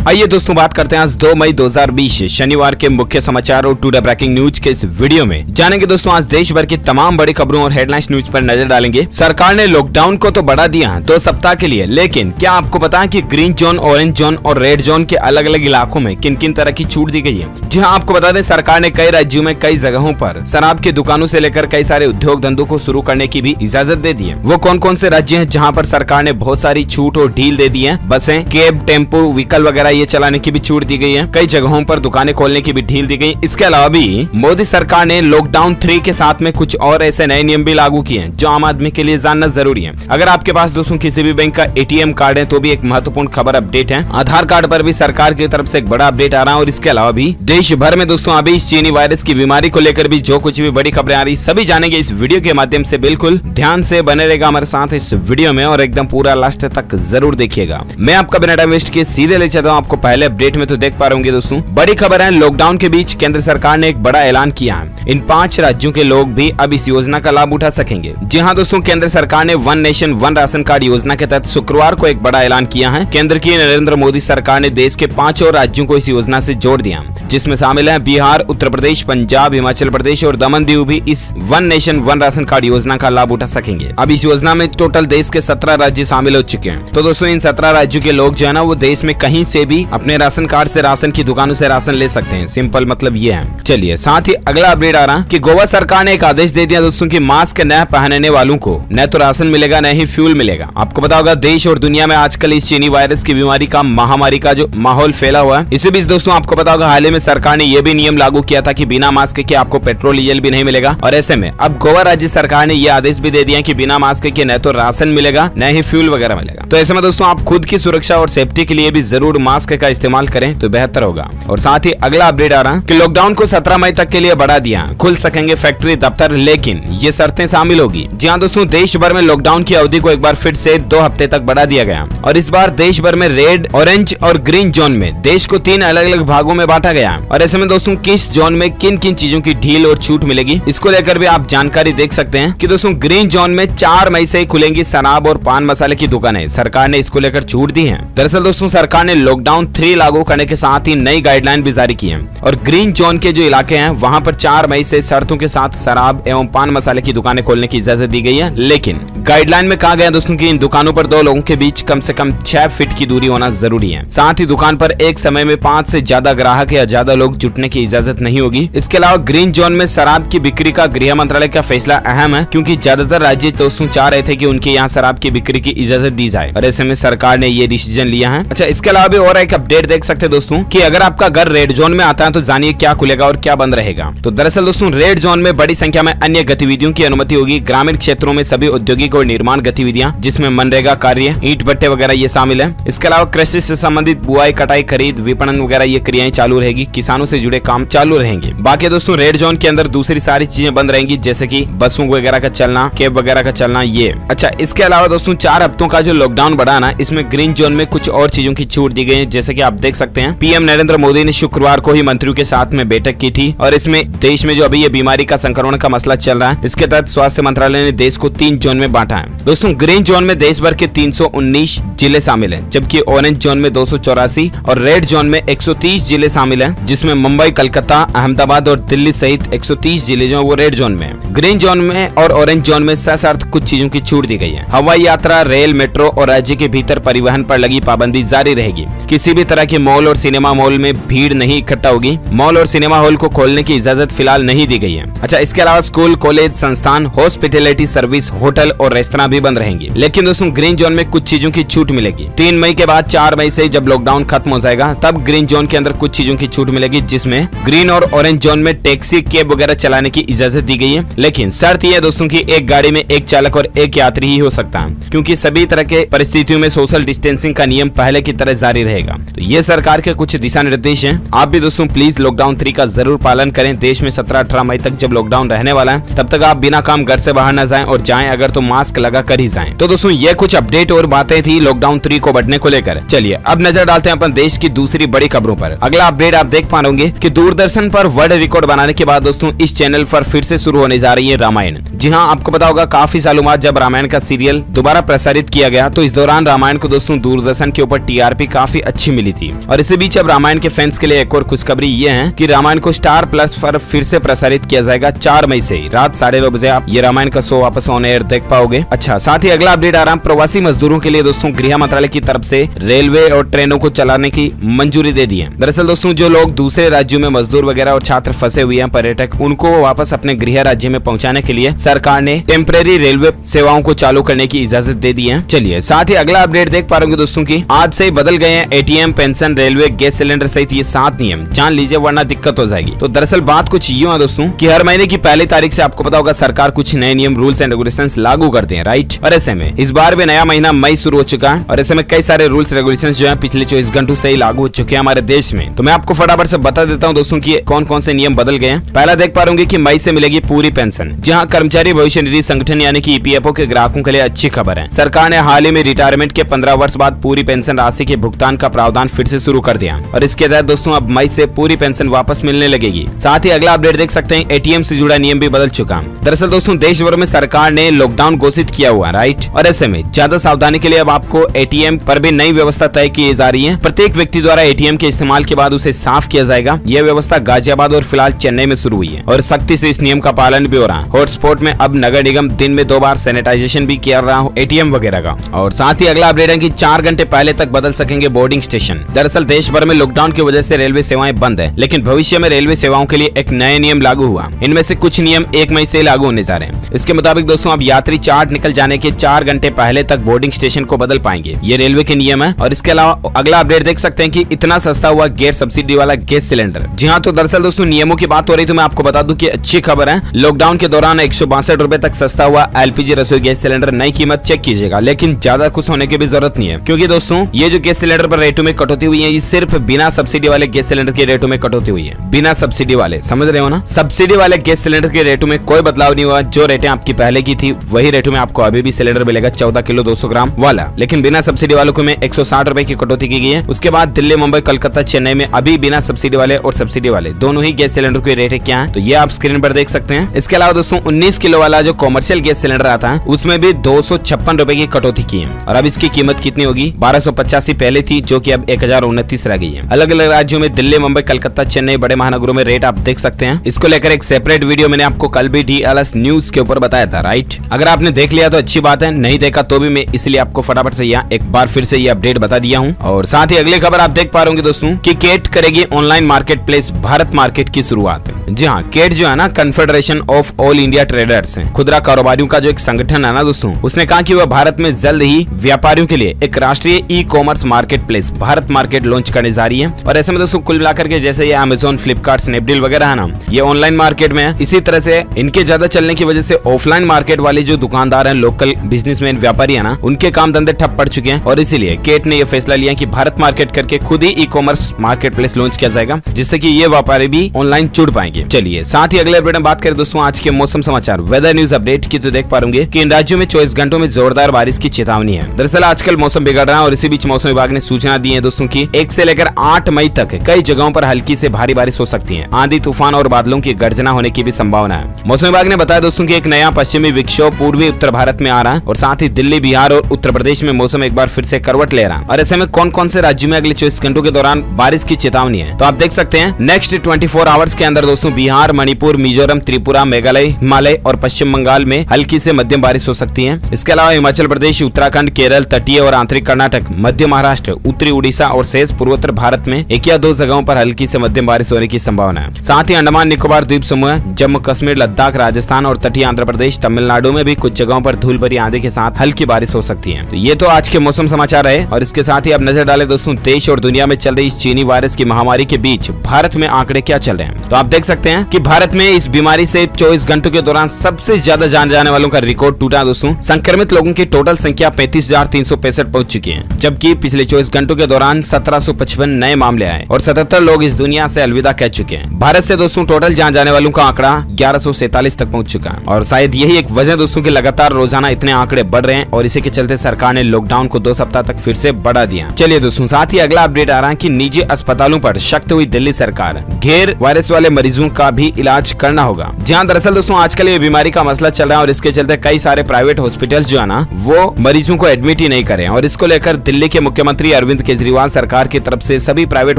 आइए दोस्तों बात करते हैं आज 2 मई 2020 शनिवार के मुख्य समाचार और टुडे ब्रेकिंग न्यूज के इस वीडियो में जानेंगे दोस्तों आज देश भर की तमाम बड़ी खबरों और हेडलाइंस न्यूज पर नजर डालेंगे। सरकार ने लॉकडाउन को तो बढ़ा दिया 2 सप्ताह के लिए, लेकिन क्या आपको पता है कि ग्रीन जोन, ऑरेंज जोन और रेड जोन के अलग अलग इलाकों में किन किन तरह की छूट दी गई है। जी हाँ, आपको बता दें सरकार ने कई राज्यों में कई जगहों पर शराब की दुकानों से लेकर कई सारे उद्योग धंधों को शुरू करने की भी इजाजत दे दी है। वो कौन कौन से राज्य हैं जहाँ पर सरकार ने बहुत सारी छूट और ढील दे दी है। बसें, कैब, टेम्पो, व्हीकल वगैरह ये चलाने की भी छूट दी गई है। कई जगहों पर दुकानें खोलने की भी ढील दी गई। इसके अलावा भी मोदी सरकार ने लॉकडाउन 3 के साथ में कुछ और ऐसे नए नियम भी लागू किए हैं जो आम आदमी के लिए जानना जरूरी है। अगर आपके पास दोस्तों किसी भी बैंक का ATM कार्ड है तो भी एक महत्वपूर्ण खबर अपडेट है। आधार कार्ड पर भी सरकार की तरफ से एक बड़ा अपडेट आ रहा है। और इसके अलावा भी देश भर में दोस्तों अभी इस चीनी वायरस की बीमारी को लेकर भी जो कुछ भी बड़ी खबरें आ रही सभी जानेंगे इस वीडियो के माध्यम से। बिल्कुल ध्यान से बने रहेगा हमारे साथ इस वीडियो में और एकदम पूरा लास्ट तक जरूर देखिएगा। मैं आपका बिना टाइम वेस्ट किए सीधे ले चलता हूँ आपको पहले अपडेट में। तो देख पा रहे दोस्तों बड़ी खबर है, लॉकडाउन के बीच केंद्र सरकार ने एक बड़ा ऐलान किया है। इन 5 राज्यों के लोग भी अब इस योजना का लाभ उठा सकेंगे। जी हां दोस्तों, केंद्र सरकार ने one nation one ration card योजना के तहत शुक्रवार को एक बड़ा ऐलान किया है। केंद्र की नरेंद्र मोदी सरकार ने देश के 5 और राज्यों को इस योजना से जोड़ दिया, जिसमें शामिल है बिहार, उत्तर प्रदेश, पंजाब, हिमाचल प्रदेश और दमन दीव भी इस one nation one ration card योजना का लाभ उठा सकेंगे। अब इस योजना में टोटल देश के 17 राज्य शामिल हो चुके हैं। तो दोस्तों इन 17 राज्यों के लोग जो है ना वो देश में कहीं से भी अपने राशन कार्ड से राशन की दुकानों से राशन ले सकते हैं। सिंपल मतलब ये है। चलिए साथ ही अगला अपडेट आ रहा कि गोवा सरकार ने एक आदेश दे दिया दोस्तों कि मास्क न पहनने वालों को न तो राशन मिलेगा न ही फ्यूल मिलेगा। आपको पता होगा देश और दुनिया में आजकल इस चीनी वायरस की बीमारी का महामारी का जो माहौल फैला हुआ है। इसी बीच दोस्तों आपको पता होगा हाल ही में सरकार ने यह भी नियम लागू किया था कि बिना मास्क के आपको पेट्रोल डीजल भी नहीं मिलेगा। और ऐसे में अब गोवा राज्य सरकार ने यह आदेश भी दे दिया कि बिना मास्क के न तो राशन मिलेगा न ही फ्यूल वगैरह मिलेगा। तो ऐसे में दोस्तों आप खुद की सुरक्षा और सेफ्टी के लिए भी जरूर मास्क का इस्तेमाल करें तो बेहतर होगा। और साथ ही अगला अपडेट आ रहा कि लॉकडाउन को 17 मई तक के लिए बढ़ा दिया। खुल सकेंगे फैक्ट्री, दफ्तर, लेकिन ये शर्तें शामिल होगी। जी हाँ दोस्तों, देश भर में लॉकडाउन की अवधि को एक बार फिर से 2 हफ्ते तक बढ़ा दिया गया और इस बार देश भर में रेड, ऑरेंज और ग्रीन जोन में देश को 3 अलग अलग भागों में बांटा गया। और ऐसे में दोस्तों किस जोन में किन किन चीजों की ढील और छूट मिलेगी इसको लेकर भी आप जानकारी देख सकते हैं कि दोस्तों ग्रीन जोन में 4 मई से खुलेंगी शराब और पान मसाले की दुकानें। सरकार ने इसको लेकर छूट दी है। दरअसल दोस्तों सरकार ने लॉकडाउन 3 लागू करने के साथ ही नई गाइडलाइन भी जारी की है और ग्रीन जोन के जो इलाके हैं वहां पर 4 मई से शर्तों के साथ शराब एवं पान मसाले की दुकानें खोलने की इजाजत दी गई है। लेकिन गाइडलाइन में कहा गया दोस्तों कि इन दुकानों पर 2 लोगों के बीच कम से कम 6 फीट की दूरी होना जरूरी है। साथ ही दुकान पर एक समय में 5 से ज्यादा ग्राहक या ज्यादा लोग जुटने की इजाजत नहीं होगी। इसके अलावा ग्रीन जोन में शराब की बिक्री का गृह मंत्रालय का फैसला अहम है, क्योंकि ज्यादातर राज्य दोस्तों चाह रहे थे कि उनके यहाँ शराब की बिक्री की इजाजत दी जाए और ऐसे में सरकार ने ये डिसीजन लिया है। अच्छा, इसके अलावा भी और एक अपडेट देख सकते हैं दोस्तों कि अगर आपका घर रेड जोन में आता है तो जानिए क्या खुलेगा और क्या बंद रहेगा। तो दरअसल दोस्तों रेड जोन में बड़ी संख्या में अन्य गतिविधियों की अनुमति होगी। ग्रामीण क्षेत्रों में सभी औद्योगिक और निर्माण गतिविधियां जिसमें मनरेगा कार्य, ईंट भट्टे वगैरह ये शामिल है। इसके अलावा कृषि से संबंधित बुआई, कटाई, खरीद, विपणन वगैरह ये क्रियाएं चालू रहेगी। किसानों से जुड़े काम चालू रहेंगे। बाकी दोस्तों रेड जोन के अंदर दूसरी सारी चीजें बंद रहेंगी, जैसे की बसों वगैरह का चलना, कैब वगैरह का चलना ये। अच्छा, इसके अलावा दोस्तों 4 हफ्तों का जो लॉकडाउन बढ़ाना, इसमें ग्रीन जोन में कुछ और चीजों की छूट दी गई है। जैसे की आप देख सकते हैं PM नरेंद्र मोदी ने शुक्रवार को ही मंत्रियों के साथ में बैठक की थी और इसमें देश में जो अभी ये बीमारी का संक्रमण का मसला चल रहा है इसके तहत स्वास्थ्य मंत्रालय ने देश को 3 जोन में बांटा है। दोस्तों ग्रीन जोन में देश भर के 319 जिले शामिल हैं, जबकि ऑरेंज जोन में 284 और रेड जोन में 130 जिले शामिल हैं, जिसमें मुंबई, कलकत्ता, अहमदाबाद और दिल्ली सहित 130 जिले जो वो रेड जोन में है। ग्रीन जोन में और ऑरेंज जोन में सशर्त कुछ चीजों की छूट दी गई है। हवाई यात्रा, रेल, मेट्रो और राज्य के भीतर परिवहन पर लगी पाबंदी जारी रहेगी। किसी भी तरह के मॉल और सिनेमा मॉल में भीड़ नहीं इकट्ठा होगी। मॉल और सिनेमा हॉल को खोलने की इजाजत फिलहाल नहीं दी गई है। अच्छा, इसके अलावा स्कूल, कॉलेज, संस्थान, हॉस्पिटैलिटी सर्विस, होटल और रेस्तरां भी बंद रहेंगे। लेकिन दोस्तों ग्रीन जोन में कुछ चीजों की छूट मिलेगी। 3 मई के बाद 4 मई से जब लॉकडाउन खत्म हो जाएगा तब ग्रीन जोन के अंदर कुछ चीजों की छूट मिलेगी, जिसमें ग्रीन और ऑरेंज जोन में टैक्सी, कैब वगैरह चलाने की इजाजत दी गई है। लेकिन शर्त यह है दोस्तों की एक गाड़ी में एक चालक और एक यात्री ही हो सकता है, क्योंकि सभी तरह के परिस्थितियों में सोशल डिस्टेंसिंग का नियम पहले की तरह जारी रहेगा। तो ये सरकार के कुछ दिशा निर्देश हैं। आप भी दोस्तों प्लीज लॉकडाउन 3 का जरूर पालन करें। देश में 17-18 मई तक जब लॉकडाउन रहने वाला है तब तक आप बिना काम घर से बाहर न जाएं और जाएं अगर तो मास्क लगा कर ही जाएं। तो दोस्तों ये कुछ अपडेट और बातें थी लॉकडाउन 3 को बढ़ने को लेकर। चलिए अब नजर डालते हैं अपन देश की दूसरी बड़ी खबरों पर। अगला अपडेट आप देख पा रहे होंगे कि दूरदर्शन पर वर्ल्ड रिकॉर्ड बनाने के बाद दोस्तों इस चैनल पर फिर से शुरू होने जा रही है रामायण। जी हाँ, आपको पता होगा काफी सालों बाद जब रामायण का सीरियल दोबारा प्रसारित किया गया तो इस दौरान रामायण को दोस्तों दूरदर्शन के ऊपर TRP काफी अच्छी मिली थी। और इसी बीच अब रामायण के फैंस के लिए एक और खुशखबरी ये है कि रामायण को स्टार प्लस पर फिर से प्रसारित किया जाएगा 4 मई से रात 9:30 बजे आप ये रामायण का शो वापस ऑन एयर देख पाओगे। अच्छा, साथ ही अगला अपडेट आ रहा है प्रवासी मजदूरों के लिए दोस्तों, गृह मंत्रालय की तरफ से रेलवे और ट्रेनों को चलाने की मंजूरी दे दी है। दरअसल दोस्तों, जो लोग दूसरे राज्यों में मजदूर वगैरह और छात्र फंसे हुए हैं, पर्यटक, उनको वापस अपने गृह राज्य में पहुंचाने के लिए सरकार ने टेम्परेरी रेलवे सेवाओं को चालू करने की इजाजत दे दी है। चलिए साथ ही अगला अपडेट देख पा रहे होंगे दोस्तों की आज से बदल गए हैं ATM, pension, railway, gas cylinder सहित ये 7 नियम, जान लीजिए वरना दिक्कत हो जाएगी। तो दरअसल बात कुछ यूं है दोस्तों कि हर महीने की पहली तारीख से आपको पता होगा सरकार कुछ नए नियम, रूल्स एंड रेगुलेशंस लागू करते हैं, राइट। और ऐसे में इस बार भी नया महीना मई शुरू हो चुका है और ऐसे में कई सारे रूल्स रेगुलेशंस जो है पिछले 24 घंटों से ही लागू हो चुके हैं हमारे देश में। तो मैं आपको फटाफट से बता देता हूँ दोस्तों की कौन कौन से नियम बदल गए हैं। पहला देख पा रहे कि मई से मिलेगी पूरी पेंशन, जहाँ कर्मचारी भविष्य निधि संगठन यानी कि ईपीएफओ के ग्राहकों के लिए अच्छी खबर है। सरकार ने हाल ही में रिटायरमेंट के 15 वर्ष बाद पूरी पेंशन राशि के भुगतान का प्रावधान फिर से शुरू कर दिया और इसके तहत दोस्तों अब मई से पूरी पेंशन वापस मिलने लगेगी। साथ ही अगला अपडेट देख सकते हैं एटीएम से जुड़ा नियम भी बदल चुका। दरअसल दोस्तों देश भर में सरकार ने लॉकडाउन घोषित किया हुआ है, राइट। और ऐसे में ज्यादा सावधानी के लिए अब आपको एटीएम पर भी नई व्यवस्था तय की जा रही है। प्रत्येक व्यक्ति द्वारा एटीएम के इस्तेमाल के बाद उसे साफ किया जाएगा। यह व्यवस्था गाजियाबाद और फिलहाल चेन्नई में शुरू हुई है और सख्ती से इस नियम का पालन भी हो रहा है। हॉटस्पॉट में अब नगर निगम दिन में 2 बार सैनिटाइजेशन भी किया रहा हो एटीएम वगैरह का। और साथ ही अगला अपडेट है कि 4 घंटे पहले तक बदल सकेंगे बोर्डिंग स्टेशन। दरअसल देश भर में लॉकडाउन की वजह से रेलवे सेवाएं बंद है, लेकिन भविष्य में रेलवे सेवाओं के लिए एक नए नियम लागू हुआ। इनमें से कुछ नियम 1 मई से लागू होने जा रहे हैं। इसके मुताबिक दोस्तों अब यात्री चार्ट निकल जाने के 4 घंटे पहले तक बोर्डिंग स्टेशन को बदल पाएंगे। ये रेलवे के नियम है। और इसके अलावा अगला अपडेट देख सकते हैं कि इतना सस्ता हुआ गैर सब्सिडी वाला गैस सिलेंडर। जी हाँ, तो दरअसल दोस्तों नियमों की बात हो रही तो मैं आपको बता दूं कि अच्छी खबर है। लॉकडाउन के दौरान 162 रुपए तक सस्ता हुआ एलपीजी रसोई गैस सिलेंडर नई कीमत चेक कीजिएगा, लेकिन ज्यादा खुश होने की भी जरूरत नहीं है, क्योंकि दोस्तों ये जो गैस सिलेंडर पर रेटों में कटौती हुई है ये सिर्फ बिना सब्सिडी वाले गैस सिलेंडर के रेटों में कटौती हुई है। बिना सब्सिडी वाले, समझ रहे हो ना। सब्सिडी वाले गैस सिलेंडर के रेटों में कोई बदलाव नहीं हुआ। जो रेटें आपकी पहले की थी वही रेटों में आपको अभी भी सिलेंडर मिलेगा 14 किलो 200 ग्राम वाला, लेकिन बिना सब्सिडी वालों को में 160 रुपए की कटौती की गई है। उसके बाद दिल्ली, मुंबई, कलकत्ता, चेन्नई में अभी बिना सब्सिडी वाले और सब्सिडी वाले दोनों ही गैस सिलेंडर के रेट क्या है तो ये आप स्क्रीन पर देख सकते हैं। इसके अलावा दोस्तों 19 किलो वाला जो कॉमर्शियल गैस सिलेंडर आता है उसमें भी 256 रुपए की कटौती की है और अब इसकी कीमत कितनी होगी 1285 पहले थी, जो कि अब 1029 रह गई है। अलग अलग राज्यों में दिल्ली, मुंबई, कलकत्ता, चेन्नई बड़े महानगरों में रेट आप देख सकते हैं। इसको लेकर एक सेपरेट वीडियो मैंने आपको कल भी DLS न्यूज के ऊपर बताया था, राइट। अगर आपने देख लिया तो अच्छी बात है, नहीं देखा तो भी मैं इसलिए आपको फटाफट से यहाँ एक बार फिर से ये अपडेट बता दिया हूँ। और साथ ही अगली खबर आप देख पा रहे होंगे दोस्तों कि केट करेगी online market place Bharat market की शुरुआत। जी हाँ, केट जो है ना confederation of all India traders है, खुदरा कारोबारियों का जो एक संगठन है ना दोस्तों, उसने कहा कि वह भारत में जल्द ही व्यापारियों के लिए एक राष्ट्रीय ई commerce market place Bharat market launch करने जा रही है। और ऐसे में दोस्तों कुल मिलाकर के जैसे ये अमेजोन, फ्लिपकार्ट, स्नैपडील वगैरह है ना, ये ऑनलाइन मार्केट में है। इसी तरह से इनके ज्यादा चलने की वजह से ऑफलाइन मार्केट वाले जो दुकानदार हैं, लोकल बिजनेसमैन, व्यापारी है ना, उनके काम धंधे ठप पड़ चुके हैं और इसीलिए केट ने यह फैसला लिया कि भारत मार्केट करके खुद ही e commerce market place launch किया जाएगा, जिससे कि ये व्यापारी भी ऑनलाइन जुड़ पाएंगे। चलिए साथ ही अगले अपडेट में बात करें दोस्तों आज के मौसम समाचार वेदर न्यूज अपडेट की, तो देख पाएंगे कि इन राज्यों में 24 घंटों में जोरदार बारिश की चेतावनी है। दरअसल आजकल मौसम बिगड़ रहा है और इसी बीच मौसम विभाग ने सूचना दी है दोस्तों की 1 से लेकर 8 मई तक कई जगहों पर हल्की से भारी बारिश हो सकती है। आंधी, तूफान और बादलों की गर्जना होने की भी संभावना है। मौसम विभाग ने बताया दोस्तों की एक नया पश्चिमी विक्षोभ पूर्वी उत्तर भारत में आ रहा है और साथ ही दिल्ली, बिहार और उत्तर प्रदेश में मौसम एक बार फिर से करवट ले रहा है। और ऐसे में कौन कौन से राज्यों में अगले 24 घंटों के दौरान बारिश की चेतावनी है तो आप देख सकते हैं। नेक्स्ट 24 आवर्स के अंदर दोस्तों बिहार, मणिपुर, मिजोरम, त्रिपुरा, मेघालय, हिमालय और पश्चिम बंगाल में हल्की से मध्यम बारिश हो सकती है। इसके अलावा हिमाचल प्रदेश, उत्तराखंड, केरल, तटीय और आंतरिक कर्नाटक, मध्य महाराष्ट्र, उत्तरी उड़ीसा और शेष पूर्वोत्तर भारत में 1 या 2 जगहों पर हल्की से मध्यम बारिश होने की संभावना है। साथ ही अंडमान निकोबार द्वीप समूह, जम्मू कश्मीर, लद्दाख, राजस्थान और तटीय आंध्र प्रदेश, तमिलनाडु में भी कुछ जगहों पर धूल भरी आंधी के साथ हल्की बारिश हो सकती है। तो ये तो आज के मौसम समाचार है और इसके साथ ही अब नजर डालें दोस्तों देश और दुनिया में चल रही इस चीनी वायरस की महामारी के बीच भारत में आंकड़े क्या चल रहे हैं। तो आप देख सकते हैं कि भारत में इस बीमारी से 24 घंटों के दौरान सबसे ज्यादा जान जाने वालों का रिकॉर्ड टूटा दोस्तों। संक्रमित लोगों की टोटल संख्या 35,365 पहुंच चुकी है, जबकि पिछले 24 घंटों के दौरान 1755 नए मामले आए और 77 लोग इस दुनिया से अलविदा कह चुके हैं। भारत से दोस्तों टोटल जान जाने वालों का आंकड़ा 1147 तक पहुंच चुका है और शायद यही एक वजह दोस्तों की लगातार रोजाना इतने आंकड़े बढ़ रहे हैं और इसी के चलते सरकार ने लॉकडाउन को 2 सप्ताह तक फिर से बढ़ा दिया। चलिए दोस्तों साथ ही अगला अपडेट आ रहा है कि निजी अस्पतालों पर सख्त हुई दिल्ली सरकार, घेर वायरस वाले मरीजों का भी इलाज करना होगा। जहां दरअसल दोस्तों आजकल ये बीमारी का मसला चल रहा है और इसके चलते कई सारे प्राइवेट हॉस्पिटल जो है ना वो मरीजों को एडमिट ही नहीं कर रहे हैं और इसको लेकर दिल्ली के मुख्यमंत्री अरविंद अरविंद केजरीवाल सरकार की तरफ से सभी प्राइवेट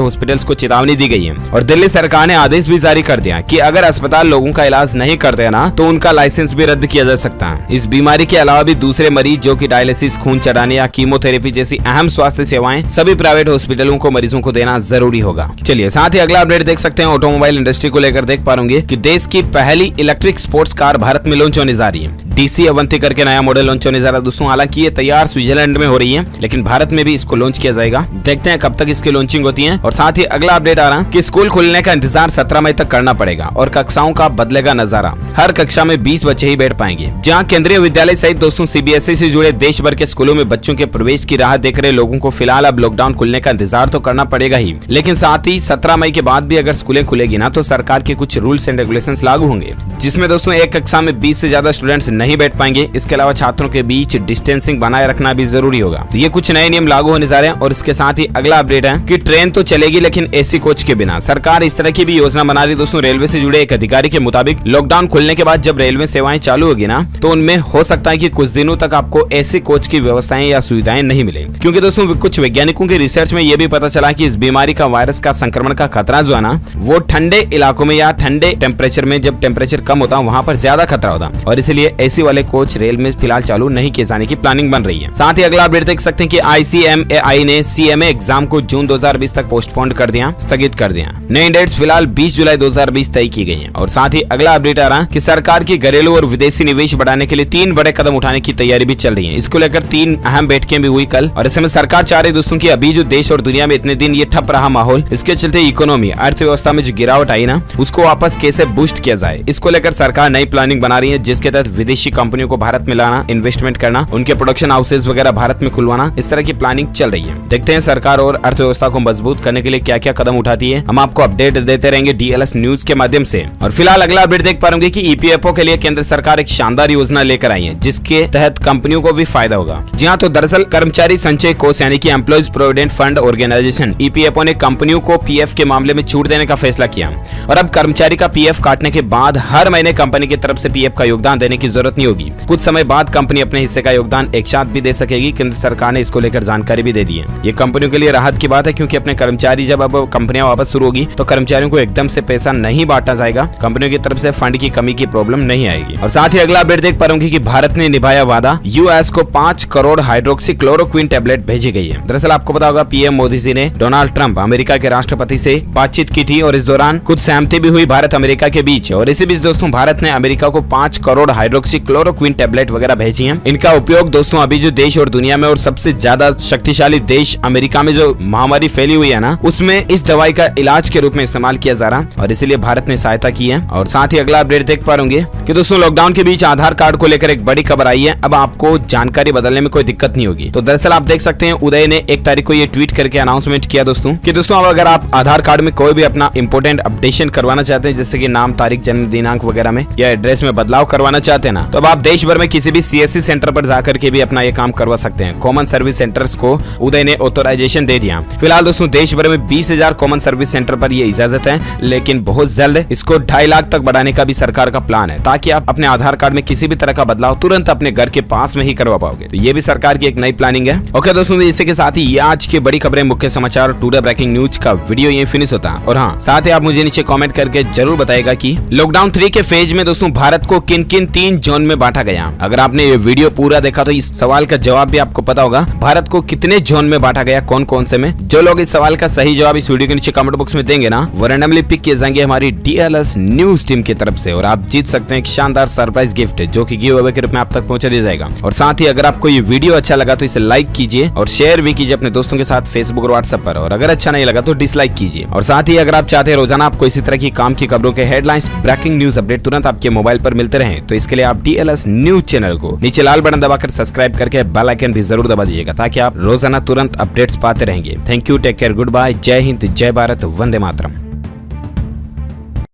हॉस्पिटल्स को चेतावनी दी गई है और दिल्ली सरकार ने आदेश भी जारी कर दिया कि अगर अस्पताल लोगों का इलाज नहीं करते ना तो उनका लाइसेंस भी रद्द किया जा सकता है। इस बीमारी के अलावा भी दूसरे मरीज जो कि डायलिसिस, खून चढ़ाने या कीमोथेरेपी जैसी अहम स्वास्थ्य सेवाएं सभी प्राइवेट हॉस्पिटलों को मरीजों को देना जरूरी होगा। चलिए साथ ही अगला अपडेट देख सकते हैं। ऑटोमोबाइल इंडस्ट्री को लेकर देख पा रहे कि देश की पहली इलेक्ट्रिक स्पोर्ट्स कार भारत में लॉन्च होने जा रही है। DC अवंती करके नया मॉडल लॉन्च होने जा रहा है दोस्तों। हालांकि ये तैयार स्विट्जरलैंड में हो रही है, लेकिन भारत में भी इसको लॉन्च किया जाएगा। देखते हैं कब तक इसकी लॉन्चिंग होती है। और साथ ही अगला अपडेट आ रहा है कि स्कूल खुलने का इंतजार 17 मई तक करना पड़ेगा और कक्षाओं का बदलेगा नजारा। हर कक्षा में 20 बच्चे ही बैठ पाएंगे। जहां केंद्रीय विद्यालय सहित दोस्तों CBSE से जुड़े देश भर के स्कूलों में बच्चों के प्रवेश की राह देख रहे लोगों को फिलहाल अब लॉकडाउन खुलने का इंतजार तो करना पड़ेगा ही, लेकिन साथ ही 17 मई के बाद भी अगर स्कूलें खुलेगी ना तो सरकार के कुछ रूल्स एंड रेगुलेशंस लागू होंगे, जिसमें दोस्तों एक कक्षा में 20 से ज्यादा स्टूडेंट्स नहीं बैठ पाएंगे। इसके अलावा छात्रों के बीच डिस्टेंसिंग बनाए रखना भी जरूरी होगा। तो ये कुछ नए नियम लागू होने जा रहे हैं। और इसके साथ ही अगला अपडेट है कि ट्रेन तो चलेगी लेकिन AC कोच के बिना। सरकार इस तरह की भी योजना बना रही दोस्तों। रेलवे से जुड़े एक अधिकारी के मुताबिक लॉकडाउन खुलने के बाद जब रेलवे सेवाएं चालू होगी ना तो उनमें हो सकता है कि कुछ दिनों तक आपको AC कोच की व्यवस्थाएं या सुविधाएं नहीं मिले, क्योंकि दोस्तों कुछ वैज्ञानिकों की रिसर्च में यह भी पता चला कि इस बीमारी का वायरस का संक्रमण का खतरा जो है ना वो ठंडे इलाकों में या ठंडे टेम्परेचर में, जब टेम्परेचर कम होता है वहां पर ज्यादा खतरा होता है और इसलिए AC वाले कोच रेल में फिलहाल चालू नहीं किए जाने की प्लानिंग बन रही है। साथ ही अगला अपडेट देख सकते हैं कि ICMAI ने CMA एग्जाम को जून 2020 तक पोस्टपोन कर दिया, स्थगित कर दिया। नई डेट्स फिलहाल 20 जुलाई 2020 तय की गई है। और साथ ही अगला अपडेट आ रहा है कि सरकार की घरेलू और विदेशी निवेश बढ़ाने के लिए 3 बड़े कदम उठाने की तैयारी भी चल रही है। इसको लेकर 3 अहम बैठकें भी हुई कल और इसमें सरकार चाह रही दोस्तों की अभी जो देश और दुनिया में इतने दिन ये ठप रहा माहौल, इसके चलते इकोनॉमी, अर्थव्यवस्था में जो गिरावट आई ना उसको वापस कैसे बूस्ट किया जाए, इसको लेकर सरकार नई प्लानिंग बना रही है, जिसके तहत विदेशी कंपनियों को भारत में लाना, इन्वेस्टमेंट करना, उनके प्रोडक्शन हाउसेज वगैरह भारत में खुलवाना, इस तरह की प्लानिंग चल रही है। देखते हैं सरकार और अर्थव्यवस्था को मजबूत करने के लिए क्या क्या कदम उठाती है। हम आपको अपडेट देते रहेंगे DLS न्यूज के माध्यम से। और फिलहाल अगला अपडेट देख पा रहे कि EPFO के लिए केंद्र सरकार एक शानदार योजना लेकर आई है, जिसके तहत कंपनियों को भी फायदा होगा। जी हाँ, तो दरअसल कर्मचारी संचय कोष यानी कि employees provident fund organisation EPFO ने कंपनियों को PF के मामले में छूट देने का फैसला किया और अब कर्मचारी का PF काटने के बाद हर महीने कंपनी की तरफ से PF का योगदान देने की जरूरत नहीं होगी। कुछ समय बाद कंपनी अपने हिस्से का योगदान एक साथ भी दे सकेगी। केंद्र सरकार ने इसको लेकर जानकारी भी दे दी है। ये कंपनियों के लिए राहत की बात है, क्योंकि अपने कर्मचारी जब अब कंपनियां वापस शुरू होगी तो कर्मचारियों को एकदम से पैसा नहीं बांटा जाएगा। कंपनियों की तरफ से फंड की कमी की प्रॉब्लम नहीं आएगी। और साथ ही अगला अपडेट देख पा रहे कि भारत ने निभाया वादा, US को 5 करोड़ हाइड्रोक्सी क्लोरोक्विन टेबलेट भेजी गई है। दरअसल आपको पता होगा PM मोदी जी ने डोनाल्ड ट्रंप अमेरिका के राष्ट्रपति से बातचीत की थी और इस दौरान कुछ सहमति भी हुई भारत अमेरिका के बीच। और इसी बीच दोस्तों भारत ने अमेरिका को 5 करोड़ हाइड्रोक्सी क्लोरोक्विन टेबलेट वगैरह भेजी है। इनका उपयोग दोस्तों अभी जो देश और दुनिया में और सबसे ज्यादा शक्तिशाली देश अमेरिका में जो महामारी फैली हुई है ना उसमें इस दवाई का इलाज के रूप में इस्तेमाल किया जा रहा और इसीलिए भारत ने सहायता की है। और साथ ही अगला अपडेट देख पा रहे कि दोस्तों लॉकडाउन के बीच आधार कार्ड को लेकर एक बड़ी खबर आई है। अब आपको जानकारी बदलने में कोई दिक्कत नहीं होगी। तो दरअसल आप देख सकते हैं उदय ने 1 तारीख को ये ट्वीट करके अनाउंसमेंट किया दोस्तों कि दोस्तों अब अगर आप आधार कार्ड में कोई भी अपना इंपोर्टेंट अपडेशन करवाना चाहते हैं, जैसे कि नाम, तारीख, जन्म दिनांक वगैरह में या एड्रेस में बदलाव करवाना चाहते हैं ना, तो अब आप देश भर में किसी भी CSC सेंटर पर जाकर के भी अपना ये काम करवा सकते हैं। कॉमन सर्विस सेंटर्स को उदय ने ऑथराइजेशन दे दिया। फिलहाल दोस्तों देश भर में 20,000 कॉमन सर्विस सेंटर पर ये इजाजत है, लेकिन बहुत जल्द इसको 2.5 लाख तक बढ़ाने का भी सरकार का प्लान है, ताकि आप अपने आधार कार्ड में किसी भी तरह का बदलाव तुरंत अपने घर के पास में ही करवा पाओगे। तो ये भी सरकार की एक नई प्लानिंग है। ओके दोस्तों, इसी के साथ ही ये आज की बड़ी खबरें, मुख्य समाचार, टुडे ब्रेकिंग न्यूज का वीडियो ये फिनिश होता है। और हाँ, साथ ही आप मुझे नीचे कमेंट करके जरूर बताएगा कि लॉकडाउन 3 के फेज में दोस्तों भारत को किन किन 3 जोन में बांटा गया। अगर आपने ये वीडियो पूरा देखा तो इस सवाल का जवाब भी आपको पता होगा, भारत को कितने जोन में बांटा गया, कौन कौन से में। जो लोग इस सवाल का सही जवाब इस वीडियो के नीचे कमेंट बॉक्स में देंगे ना, वो रैंडमली पिक किए जाएंगे हमारी DLS न्यूज टीम की तरफ से और आप जीत सकते हैं एक शानदार सरप्राइज गिफ्ट, जो कि गिव अवे के रूप में आप तक पहुंचा दिया जाएगा। और साथ ही अगर आपको ये वीडियो अच्छा लगा तो इसे लाइक कीजिए और शेयर भी कीजिए अपने दोस्तों के साथ फेसबुक और व्हाट्सएप पर। और अगर अच्छा नहीं लगा तो डिसलाइक कीजिए। और साथ ही अगर आप चाहते हैं रोजाना आपको इसी तरह की काम की खबरों के हेडलाइंस, ब्रेकिंग न्यूज अपडेट तुरंत आपके मोबाइल पर मिलते रहे, तो इसके लिए आप DLS न्यूज चैनल को नीचे लाल बटन दबाकर सब्सक्राइब करके बेल आइकन भी जरूर दबा दीजिएगा, ताकि आप रोजाना तुरंत अपडेट्स पाते रहेंगे। Thank you, take care, good bye, Jai Hind, जय भारत, वंदे मातरम।